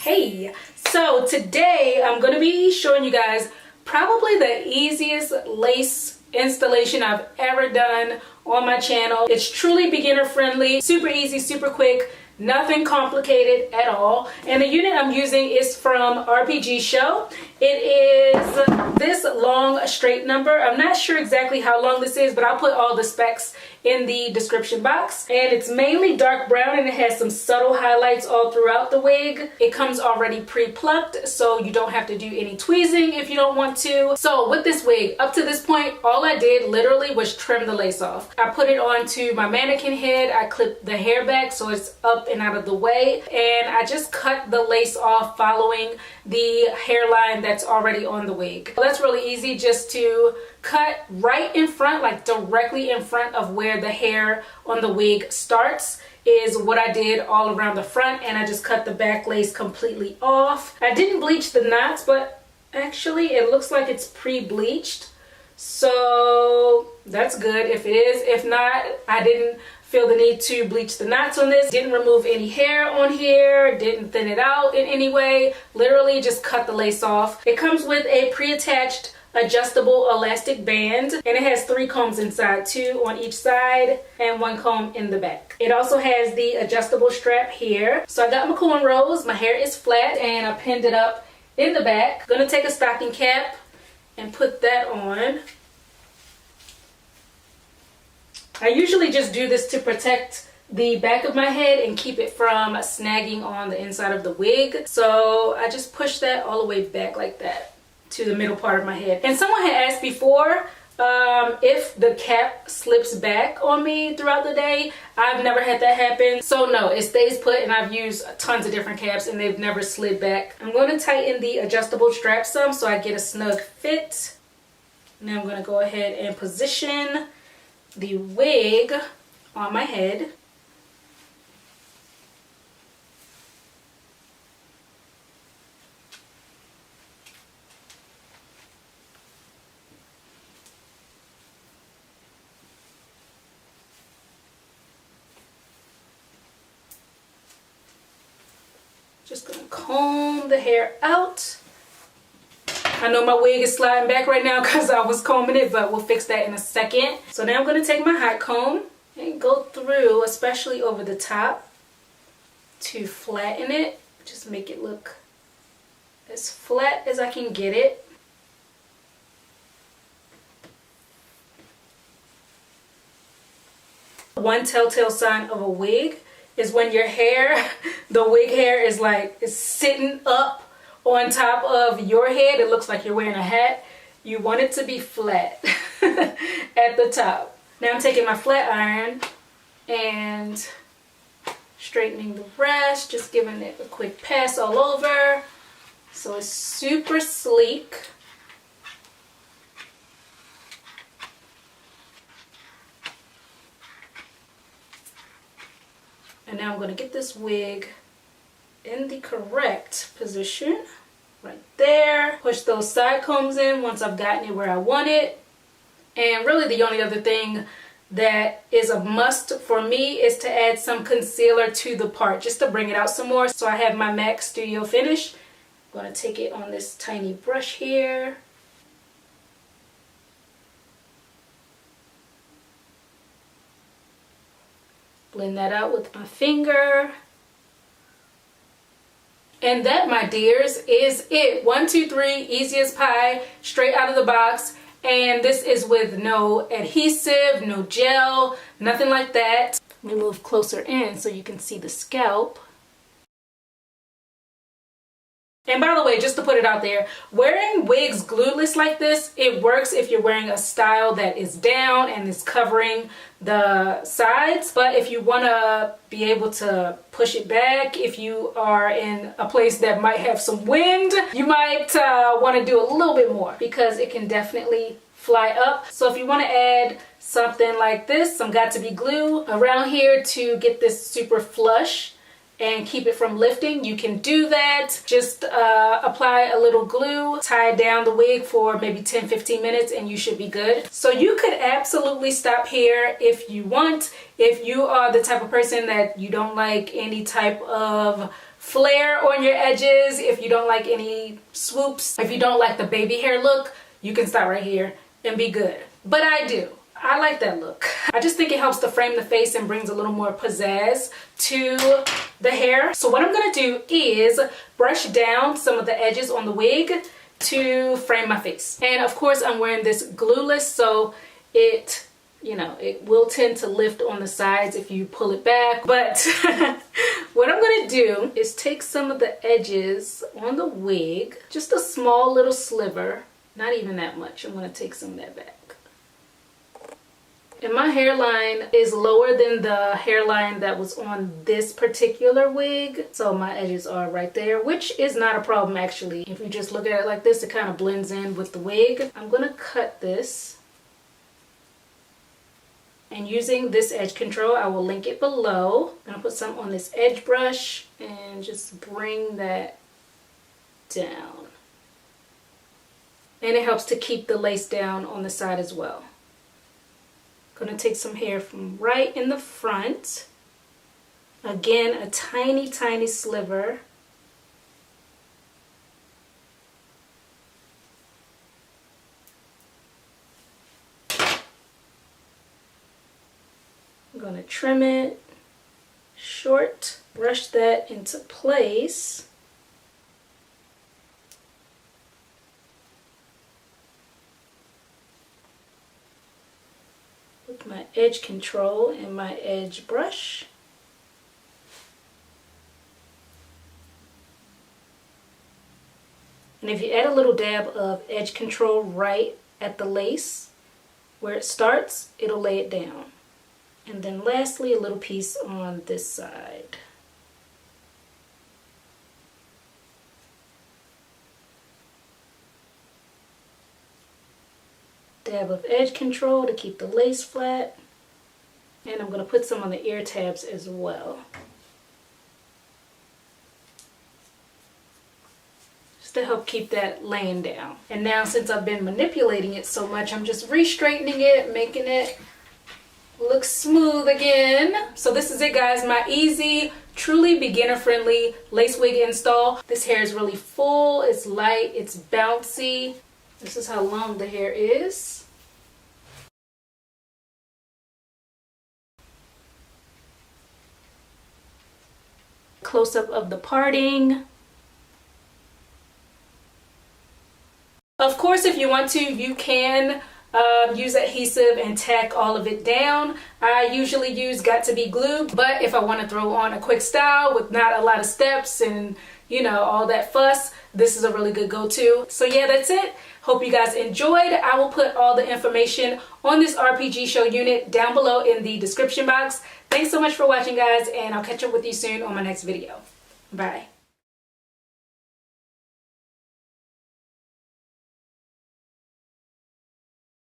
Hey, so today I'm going to be showing you guys probably the easiest lace installation I've ever done on my channel. It's truly beginner friendly, super easy, super quick, nothing complicated at all. And the unit I'm using is from RPGSHOW. It is this long straight number. I'm not sure exactly how long this is, but I'll put all the specs in the description box. And it's mainly dark brown and it has some subtle highlights all throughout the wig. It comes already pre-plucked, so you don't have to do any tweezing if you don't want to. So with this wig, up to this point, all I did literally was trim the lace off. I put it onto my mannequin head. I clipped the hair back so it's up and out of the way. And I just cut the lace off following the hairline that's already on the wig. That's really easy, just to cut right in front, like directly in front of where the hair on the wig starts is what I did all around the front, and I just cut the back lace completely off. I didn't bleach the knots, but actually it looks like it's pre-bleached, so that's good if it is. If not, I didn't feel the need to bleach the knots on this. Didn't remove any hair on here, didn't thin it out in any way, literally just cut the lace off. It comes with a pre-attached adjustable elastic band, and it has 3 combs inside, 2 on each side and 1 comb in the back. It also has the adjustable strap here. So I got my cornrows, my hair is flat, and I pinned it up in the back. Gonna take a stocking cap and put that on. I usually just do this to protect the back of my head and keep it from snagging on the inside of the wig. So I just push that all the way back like that to the middle part of my head. And someone had asked before if the cap slips back on me throughout the day. I've never had that happen, so no, it stays put, and I've used tons of different caps and they've never slid back. I'm going to tighten the adjustable strap some so I get a snug fit. Now I'm going to go ahead and position the wig on my head. Just gonna comb the hair out. I know my wig is sliding back right now because I was combing it, but we'll fix that in a second. So now I'm gonna take my hot comb and go through, especially over the top, to flatten it. Just make it look as flat as I can get it. One telltale sign of a wig is when your hair, the wig hair is sitting up on top of your head. It looks like you're wearing a hat. You want it to be flat at the top. Now I'm taking my flat iron and straightening the rest, just giving it a quick pass all over so it's super sleek. And now I'm going to get this wig in the correct position, right there. Push those side combs in once I've gotten it where I want it. And really the only other thing that is a must for me is to add some concealer to the part, just to bring it out some more. So I have my MAC Studio Finish. I'm going to take it on this tiny brush here. Blend that out with my finger. And that, my dears, is it. 1, 2, 3, easy as pie, straight out of the box. And this is with no adhesive, no gel, nothing like that. Let me move closer in so you can see the scalp. And by the way, just to put it out there, wearing wigs glueless like this, it works if you're wearing a style that is down and is covering the sides. But if you want to be able to push it back, if you are in a place that might have some wind, you might want to do a little bit more, because it can definitely fly up. So if you want to add something like this, some got to be glue around here to get this super flush and keep it from lifting, you can do that. Just apply a little glue, tie down the wig for maybe 10-15 minutes, and you should be good. So you could absolutely stop here if you want. If you are the type of person that you don't like any type of flare on your edges, if you don't like any swoops, if you don't like the baby hair look, you can stop right here and be good. But I do. I like that look. I just think it helps to frame the face and brings a little more pizzazz to the hair. So what I'm gonna do is brush down some of the edges on the wig to frame my face. And of course I'm wearing this glueless, so it, you know, it will tend to lift on the sides if you pull it back. But what I'm gonna do is take some of the edges on the wig, just a small little sliver, not even that much. I'm gonna take some of that back. And my hairline is lower than the hairline that was on this particular wig. So my edges are right there, which is not a problem actually. If you just look at it like this, it kind of blends in with the wig. I'm gonna cut this. And using this edge control, I will link it below. I'm gonna put some on this edge brush and just bring that down. And it helps to keep the lace down on the side as well. Gonna take some hair from right in the front. Again, a tiny, tiny sliver. I'm gonna trim it short, brush that into place. With my edge control and my edge brush. And if you add a little dab of edge control right at the lace where it starts, it'll lay it down. And then lastly, a little piece on this side. Dab of edge control to keep the lace flat. And I'm going to put some on the ear tabs as well. Just to help keep that laying down. And now since I've been manipulating it so much, I'm just re-straightening it, making it look smooth again. So this is it guys, my easy, truly beginner friendly lace wig install. This hair is really full, it's light, it's bouncy. This is how long the hair is. Close up of the parting. Of course, if you want to, you can use adhesive and tack all of it down. I usually use Got To Be Glue, but if I want to throw on a quick style with not a lot of steps and you know all that fuss, this is a really good go-to. So yeah, that's it. Hope you guys enjoyed. I will put all the information on this RPG show unit down below in the description box. Thanks so much for watching guys, and I'll catch up with you soon on my next video. Bye.